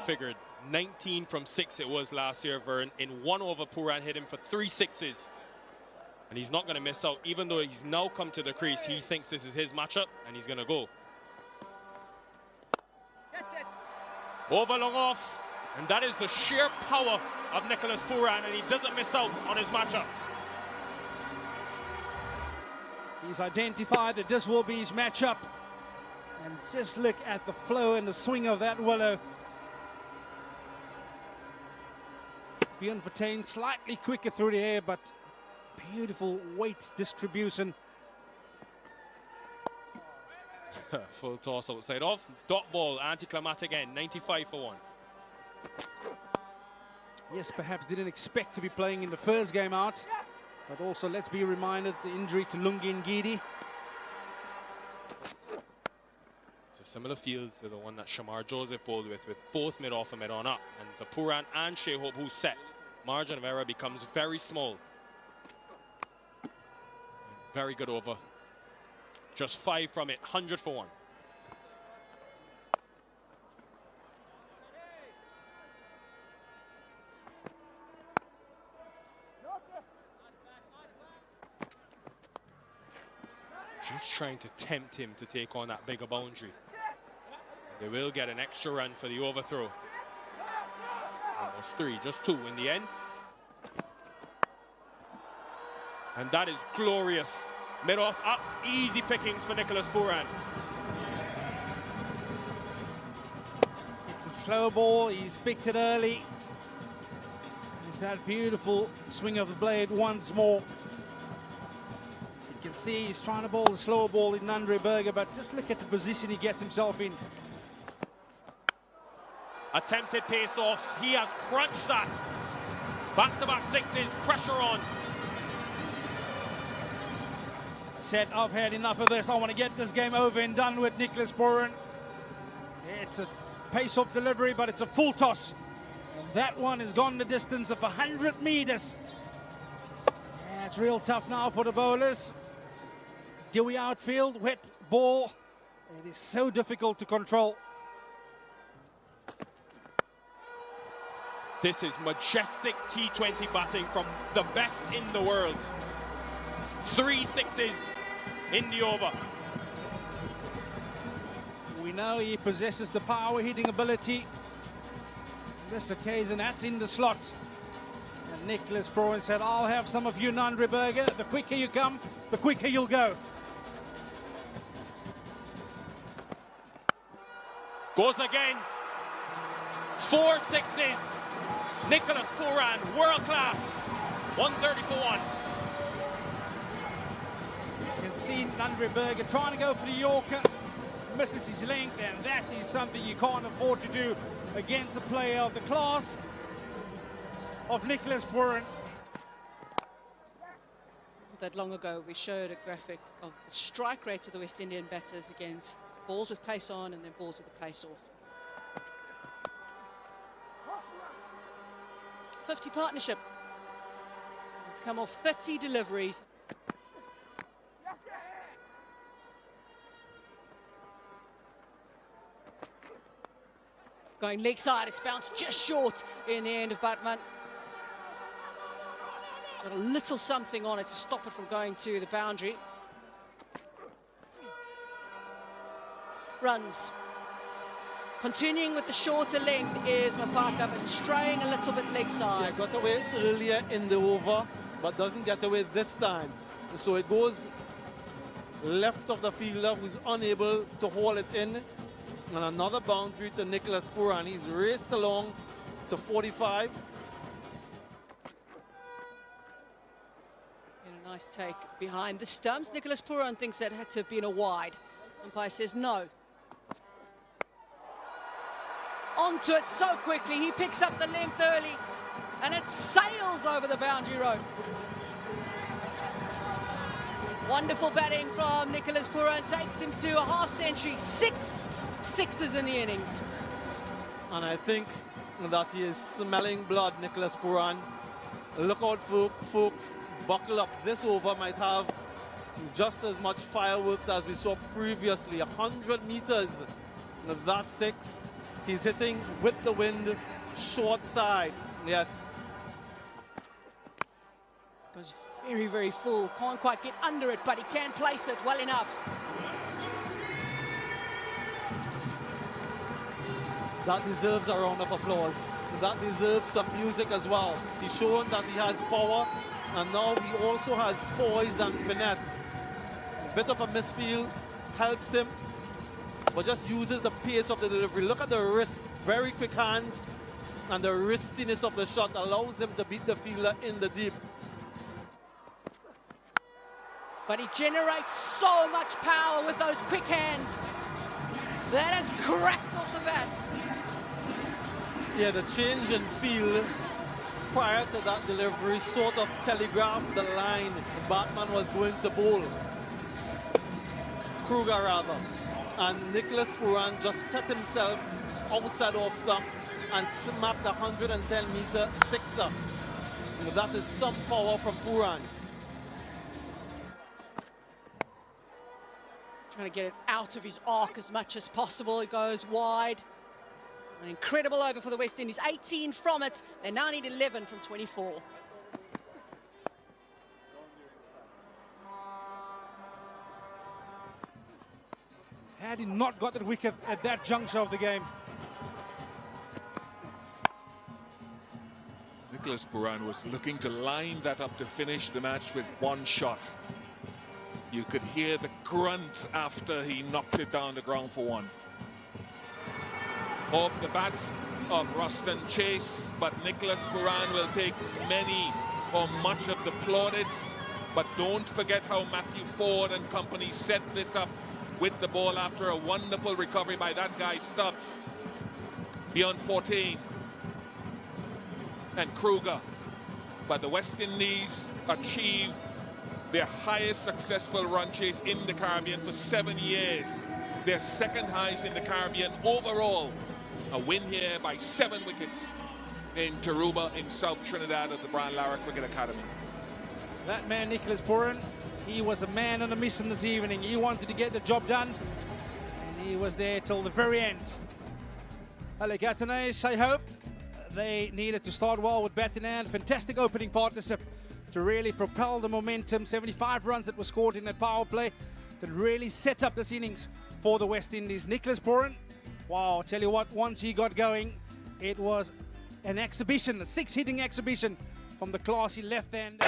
figured 19 from 6 it was last year, Vern. In 1 over, Puran hit him for 3 sixes. And he's not going to miss out. Even though he's now come to the crease, he thinks this is his matchup, and he's going to go. Over, long off. And that is the sheer power of Nicholas Pooran, and he doesn't miss out on his matchup. He's identified that this will be his matchup. And just look at the flow and the swing of that willow. Bjorn Vertain slightly quicker through the air, but beautiful weight distribution. Full toss outside off. Dot ball, anticlimactic end, 95 for 1. Yes, perhaps didn't expect to be playing in the first game out. But also, let's be reminded the injury to Lungin Gidi. It's a similar field to the one that Shamar Joseph bowled with both mid-off and mid-on up. And for Puran and Shea Hope, who set, margin of error becomes very small. Very good over. Just 5 from it, 100 for 1. Just trying to tempt him to take on that bigger boundary. They will get an extra run for the overthrow. Almost 3, just 2 in the end. And that is glorious. Mid-off up, easy pickings for Nicholas Pooran. It's a slow ball, he's picked it early. It's that beautiful swing of the blade once more. You can see he's trying to bowl the slow ball in Andre Berger, but just look at the position he gets himself in. Attempted pace off, he has crunched that. Back-to-back sixes, pressure on. Said, I've had enough of this. I want to get this game over and done with. Nicholas Pooran. It's a pace-off delivery, but it's a full toss. And that one has gone the distance of 100 meters. Yeah, it's real tough now for the bowlers. Dewey outfield, wet ball. It is so difficult to control. This is majestic T20 batting from the best in the world. 3 sixes in the over. We know he possesses the power hitting ability. On this occasion, that's in the slot. And Nicholas Pooran said, I'll have some of you, Andre Berger. The quicker you come, the quicker you'll go. Goes again. 4 sixes. Nicholas Pooran, world class. 130 for 1. You can see Andre Berger trying to go for the Yorker, misses his length, and that is something you can't afford to do against a player of the class of Nicholas Pooran. That long ago we showed a graphic of the strike rate of the West Indian batters against balls with pace on and then balls with the pace off. 50 partnership. It's come off 30 deliveries. Going leg side, it's bounced just short in the end of Batman. Got a little something on it to stop it from going to the boundary. Runs. Continuing with the shorter length is Mapaka, but straying a little bit leg side. Yeah, got away earlier in the over, but doesn't get away this time. So it goes left of the fielder, who's unable to haul it in. And another boundary to Nicholas Pooran. He's raced along to 45. In a nice take behind the stumps. Nicholas Pooran thinks that had to have been a wide. Umpire says no. Onto it so quickly, he picks up the length early, and it sails over the boundary rope. Wonderful batting from Nicholas Pooran, takes him to a half century, 6 sixes in the innings. And I think that he is smelling blood, Nicholas Pooran. Look out, folks, buckle up. This over might have just as much fireworks as we saw previously. 100 meters, that 6. He's hitting with the wind, short side. Yes. Goes very, very full. Can't quite get under it, but he can place it well enough. That deserves a round of applause. That deserves some music as well. He's shown that he has power, and now he also has poise and finesse. A bit of a misfield helps him, but just uses the pace of the delivery. Look at the wrist, very quick hands, and the wristiness of the shot allows him to beat the fielder in the deep. But he generates so much power with those quick hands. That has cracked off the bat. Yeah, the change in field prior to that delivery sort of telegraphed the line the batsman was going to bowl. Kruger rather. And Nicholas Pooran just set himself outside off stump and smacked a 110-meter sixer. That is some power from Puran. Trying to get it out of his arc as much as possible. It goes wide. An incredible over for the West Indies. 18 from it. They now need 11 from 24. Had he not got that wicket at that juncture of the game. Nicholas Pooran was looking to line that up to finish the match with one shot. You could hear the grunt after he knocked it down the ground for one. Off the bat of Ruston Chase, but Nicholas Pooran will take many or much of the plaudits. But don't forget how Matthew Ford and company set this up with the ball after a wonderful recovery by that guy Stubbs. Beyond 14. And Kruger. But the West Indies achieved their highest successful run chase in the Caribbean for 7 years. Their second highest in the Caribbean overall. A win here by 7 wickets in Tarouba in South Trinidad at the Brian Lara Cricket Academy. That man, Nicholas Pooran, he was a man on a mission this evening. He wanted to get the job done, and he was there till the very end. Alligators, I hope they needed to start well with bat in hand. Fantastic opening partnership to really propel the momentum. 75 runs that were scored in that power play that really set up this innings for the West Indies. Nicholas Pooran, wow, tell you what, once he got going, it was an exhibition, a 6-hitting exhibition from the classy left hand.